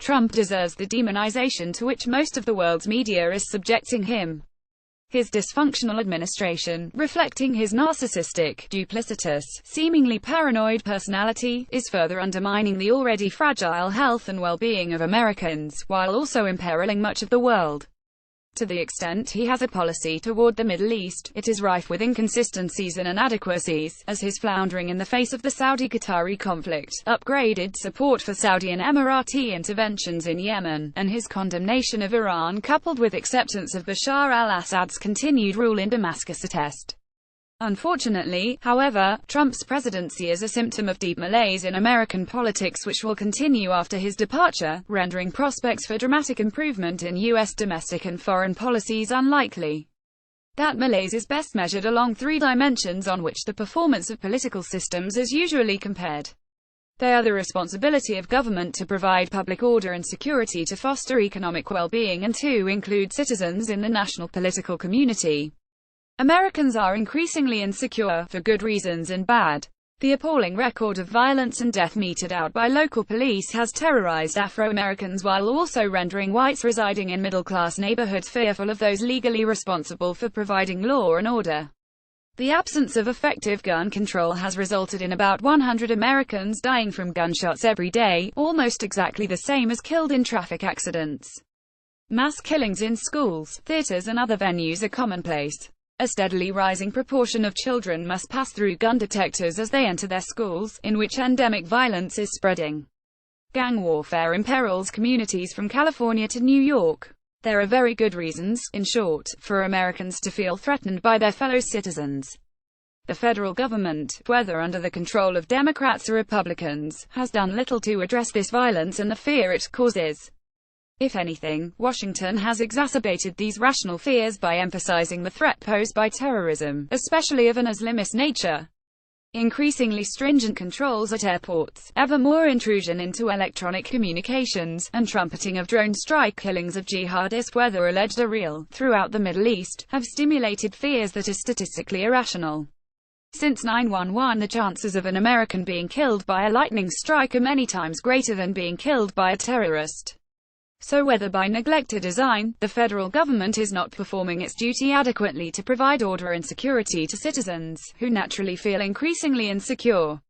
Trump deserves the demonization to which most of the world's media is subjecting him. His dysfunctional administration, reflecting his narcissistic, duplicitous, seemingly paranoid personality, is further undermining the already fragile health and well-being of Americans, while also imperiling much of the world. To the extent he has a policy toward the Middle East, it is rife with inconsistencies and inadequacies, as his floundering in the face of the Saudi-Qatari conflict, upgraded support for Saudi and Emirati interventions in Yemen, and his condemnation of Iran coupled with acceptance of Bashar al-Assad's continued rule in Damascus attest. Unfortunately, however, Trump's presidency is a symptom of deep malaise in American politics which will continue after his departure, rendering prospects for dramatic improvement in U.S. domestic and foreign policies unlikely. That malaise is best measured along three dimensions on which the performance of political systems is usually compared. They are the responsibility of government to provide public order and security to foster economic well-being and to include citizens in the national political community. Americans are increasingly insecure, for good reasons and bad. The appalling record of violence and death meted out by local police has terrorized Afro-Americans while also rendering whites residing in middle-class neighborhoods fearful of those legally responsible for providing law and order. The absence of effective gun control has resulted in about 100 Americans dying from gunshots every day, almost exactly the same as killed in traffic accidents. Mass killings in schools, theaters and other venues are commonplace. A steadily rising proportion of children must pass through gun detectors as they enter their schools, in which endemic violence is spreading. Gang warfare imperils communities from California to New York. There are very good reasons, in short, for Americans to feel threatened by their fellow citizens. The federal government, whether under the control of Democrats or Republicans, has done little to address this violence and the fear it causes. If anything, Washington has exacerbated these rational fears by emphasizing the threat posed by terrorism, especially of an Islamist nature. Increasingly stringent controls at airports, ever more intrusion into electronic communications, and trumpeting of drone strike killings of jihadists, whether alleged or real, throughout the Middle East, have stimulated fears that are statistically irrational. Since 9/11, the chances of an American being killed by a lightning strike are many times greater than being killed by a terrorist. So whether by neglect or design, the federal government is not performing its duty adequately to provide order and security to citizens, who naturally feel increasingly insecure.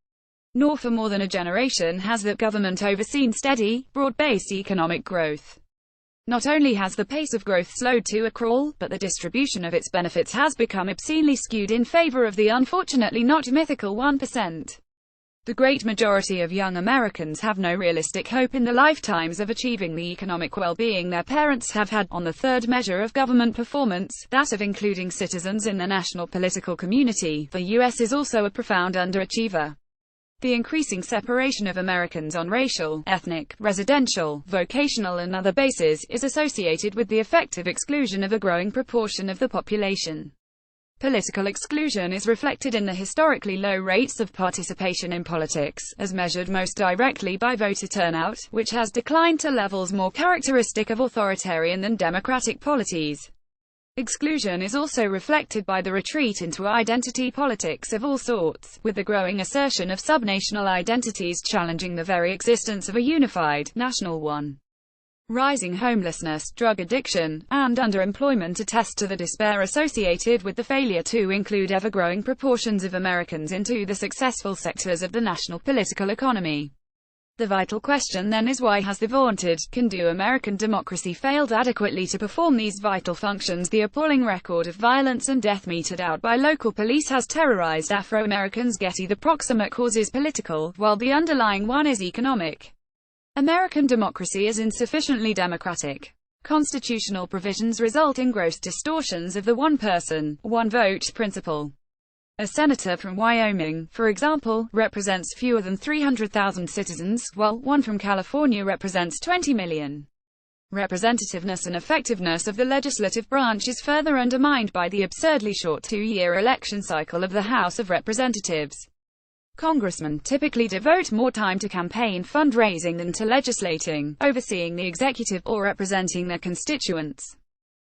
Nor for more than a generation has that government overseen steady, broad-based economic growth. Not only has the pace of growth slowed to a crawl, but the distribution of its benefits has become obscenely skewed in favor of the unfortunately not mythical 1%. The great majority of young Americans have no realistic hope in the lifetimes of achieving the economic well-being their parents have had. On the third measure of government performance, that of including citizens in the national political community, the U.S. is also a profound underachiever. The increasing separation of Americans on racial, ethnic, residential, vocational and other bases, is associated with the effective exclusion of a growing proportion of the population. Political exclusion is reflected in the historically low rates of participation in politics, as measured most directly by voter turnout, which has declined to levels more characteristic of authoritarian than democratic polities. Exclusion is also reflected by the retreat into identity politics of all sorts, with the growing assertion of subnational identities challenging the very existence of a unified, national one. Rising homelessness, drug addiction, and underemployment attest to the despair associated with the failure to include ever-growing proportions of Americans into the successful sectors of the national political economy. The vital question then is, why has the vaunted, can-do American democracy failed adequately to perform these vital functions? The appalling record of violence and death meted out by local police has terrorized Afro-Americans. The proximate cause is political, while the underlying one is economic. American democracy is insufficiently democratic. Constitutional provisions result in gross distortions of the one-person, one-vote principle. A senator from Wyoming, for example, represents fewer than 300,000 citizens, while one from California represents 20 million. Representativeness and effectiveness of the legislative branch is further undermined by the absurdly short two-year election cycle of the House of Representatives. Congressmen typically devote more time to campaign fundraising than to legislating, overseeing the executive, or representing their constituents.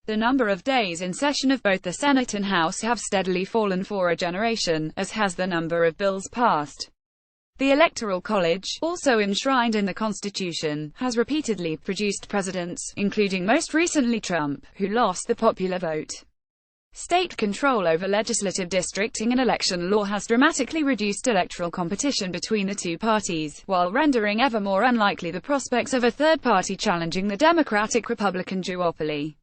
The number of days in session of both the Senate and House have steadily fallen for a generation, as has the number of bills passed. The Electoral College, also enshrined in the Constitution, has repeatedly produced presidents, including most recently Trump, who lost the popular vote. State control over legislative districting and election law has dramatically reduced electoral competition between the two parties, while rendering ever more unlikely the prospects of a third party challenging the Democratic-Republican duopoly.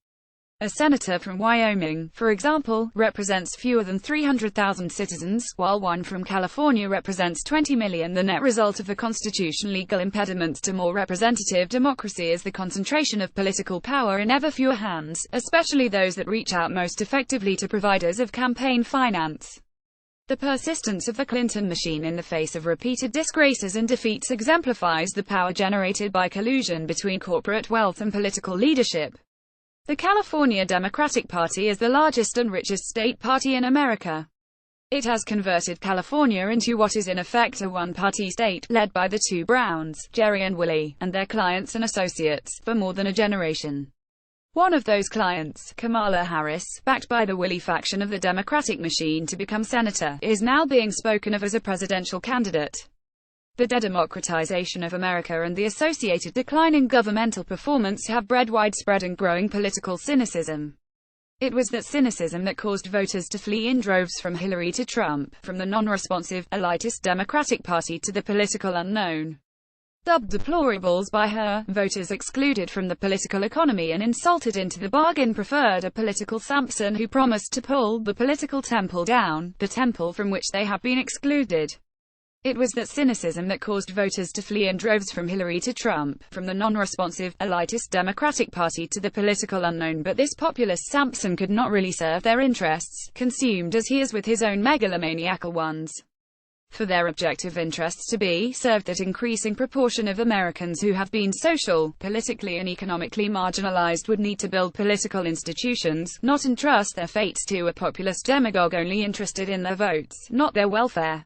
A senator from Wyoming, for example, represents fewer than 300,000 citizens, while one from California represents 20 million. The net result of the constitutional legal impediments to more representative democracy is the concentration of political power in ever fewer hands, especially those that reach out most effectively to providers of campaign finance. The persistence of the Clinton machine in the face of repeated disgraces and defeats exemplifies the power generated by collusion between corporate wealth and political leadership. The California Democratic Party is the largest and richest state party in America. It has converted California into what is in effect a one-party state, led by the two Browns, Jerry and Willie, and their clients and associates, for more than a generation. One of those clients, Kamala Harris, backed by the Willie faction of the Democratic machine to become senator, is now being spoken of as a presidential candidate. The de-democratization of America and the associated decline in governmental performance have bred widespread and growing political cynicism. It was that cynicism that caused voters to flee in droves from Hillary to Trump, from the non-responsive, elitist Democratic Party to the political unknown. Dubbed deplorables by her, voters excluded from the political economy and insulted into the bargain preferred a political Samson who promised to pull the political temple down, the temple from which they have been excluded. It was that cynicism that caused voters to flee in droves from Hillary to Trump, from the non-responsive, elitist Democratic Party to the political unknown. But this populist Samson could not really serve their interests, consumed as he is with his own megalomaniacal ones. For their objective interests to be served, that increasing proportion of Americans who have been social, politically and economically marginalized would need to build political institutions, not entrust their fates to a populist demagogue only interested in their votes, not their welfare.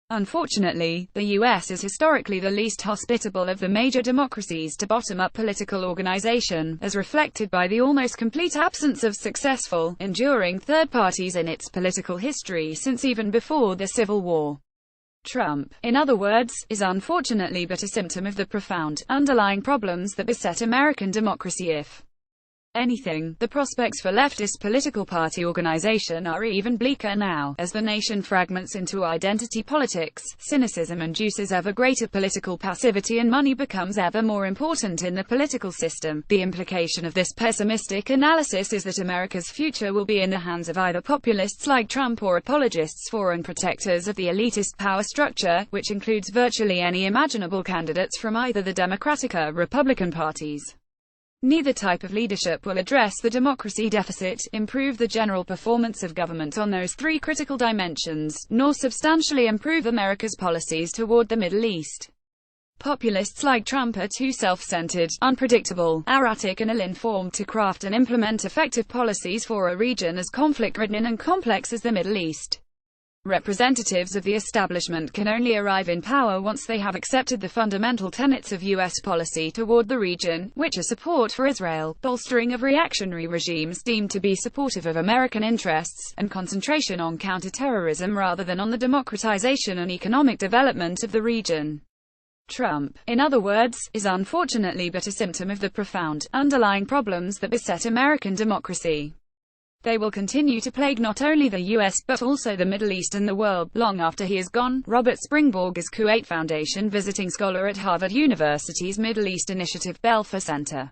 Unfortunately, the U.S. is historically the least hospitable of the major democracies to bottom-up political organization, as reflected by the almost complete absence of successful, enduring third parties in its political history since even before the Civil War. Trump, in other words, is unfortunately but a symptom of the profound, underlying problems that beset American democracy. If anything, the prospects for leftist political party organization are even bleaker now, as the nation fragments into identity politics, cynicism induces ever greater political passivity and money becomes ever more important in the political system. The implication of this pessimistic analysis is that America's future will be in the hands of either populists like Trump or apologists for and protectors of the elitist power structure, which includes virtually any imaginable candidates from either the Democratic or Republican parties. Neither type of leadership will address the democracy deficit, improve the general performance of government on those three critical dimensions, nor substantially improve America's policies toward the Middle East. Populists like Trump are too self-centered, unpredictable, erratic and ill-informed to craft and implement effective policies for a region as conflict-ridden and complex as the Middle East. Representatives of the establishment can only arrive in power once they have accepted the fundamental tenets of U.S. policy toward the region, which are support for Israel, bolstering of reactionary regimes deemed to be supportive of American interests, and concentration on counterterrorism rather than on the democratization and economic development of the region. Trump, in other words, is unfortunately but a symptom of the profound, underlying problems that beset American democracy. They will continue to plague not only the U.S. but also the Middle East and the world, long after he is gone. Robert Springborg is Kuwait Foundation visiting scholar at Harvard University's Middle East Initiative Belfer Center.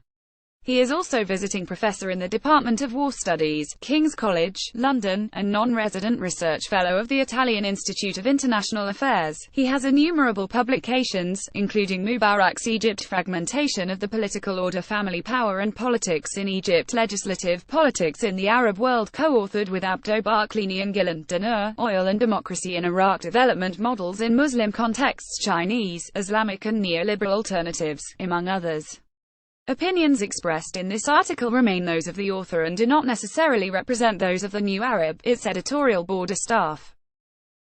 He is also visiting professor in the Department of War Studies, King's College, London, and non-resident research fellow of the Italian Institute of International Affairs. He has innumerable publications, including Mubarak's Egypt, Fragmentation of the Political Order, Family Power and Politics in Egypt, Legislative Politics in the Arab World, co-authored with Abdo Barklini and Gilad Danur, Oil and Democracy in Iraq, Development Models in Muslim Contexts, Chinese, Islamic and Neoliberal Alternatives, among others. Opinions expressed in this article remain those of the author and do not necessarily represent those of the New Arab, its editorial board or staff.